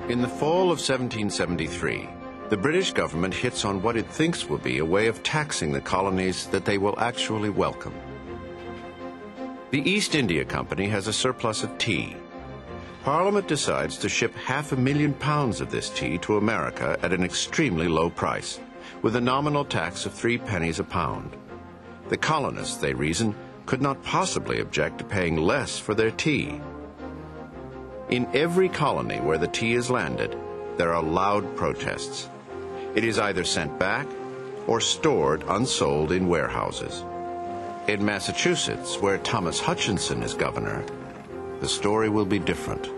In the fall of 1773, the British government hits on what it thinks will be a way of taxing the colonies that they will actually welcome. The East India Company has a surplus of tea. Parliament decides to ship 500,000 pounds of this tea to America at an extremely low price, with a nominal tax of 3 pennies a pound. The colonists, they reason, could not possibly object to paying less for their tea. In every colony where the tea is landed, there are loud protests. It is either sent back or stored unsold in warehouses. In Massachusetts, where Thomas Hutchinson is governor, the story will be different.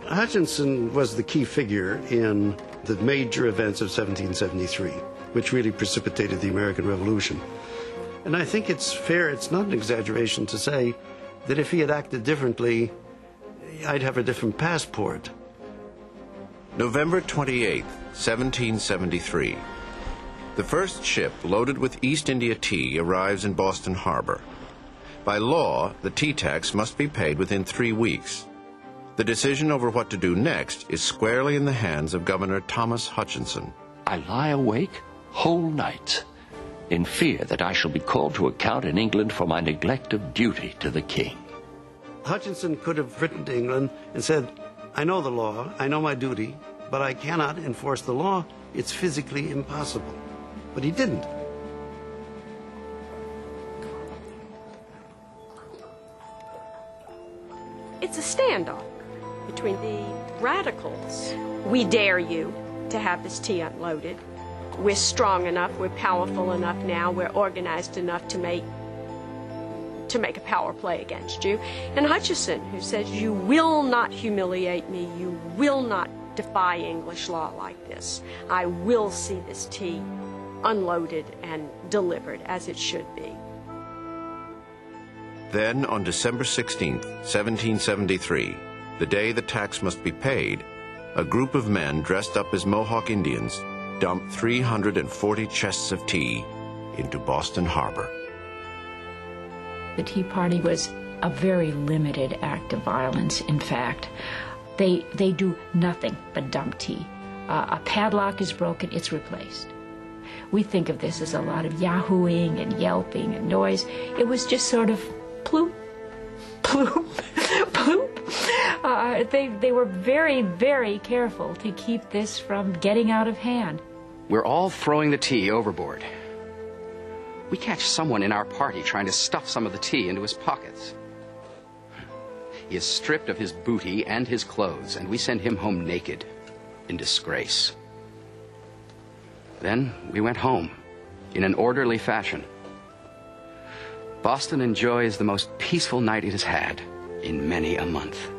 Hutchinson was the key figure in the major events of 1773, which really precipitated the American Revolution. And I think it's fair, it's not an exaggeration to say that if he had acted differently, I'd have a different passport. November 28, 1773. The first ship loaded with East India tea arrives in Boston Harbor. By law, the tea tax must be paid within 3 weeks. The decision over what to do next is squarely in the hands of Governor Thomas Hutchinson. I lie awake whole nights in fear that I shall be called to account in England for my neglect of duty to the king. Hutchinson could have written to England and said, I know the law, I know my duty, but I cannot enforce the law. It's physically impossible. But he didn't. It's a standoff between the radicals. We dare you to have this tea unloaded. We're strong enough, we're powerful enough now, we're organized enough to make a power play against you. And Hutchinson, who says, you will not humiliate me, you will not defy English law like this. I will see this tea unloaded and delivered as it should be. Then, on December 16th, 1773, the day the tax must be paid, a group of men dressed up as Mohawk Indians dumped 340 chests of tea into Boston Harbor. The Tea Party was a very limited act of violence, in fact. They do nothing but dump tea. A padlock is broken, it's replaced. We think of this as a lot of yahooing and yelping and noise. It was just sort of ploop, ploop, ploop. They were very, very careful to keep this from getting out of hand. We're all throwing the tea overboard. We catch someone in our party trying to stuff some of the tea into his pockets. He is stripped of his booty and his clothes, and we send him home naked, in disgrace. Then we went home, in an orderly fashion. Boston enjoys the most peaceful night it has had in many a month.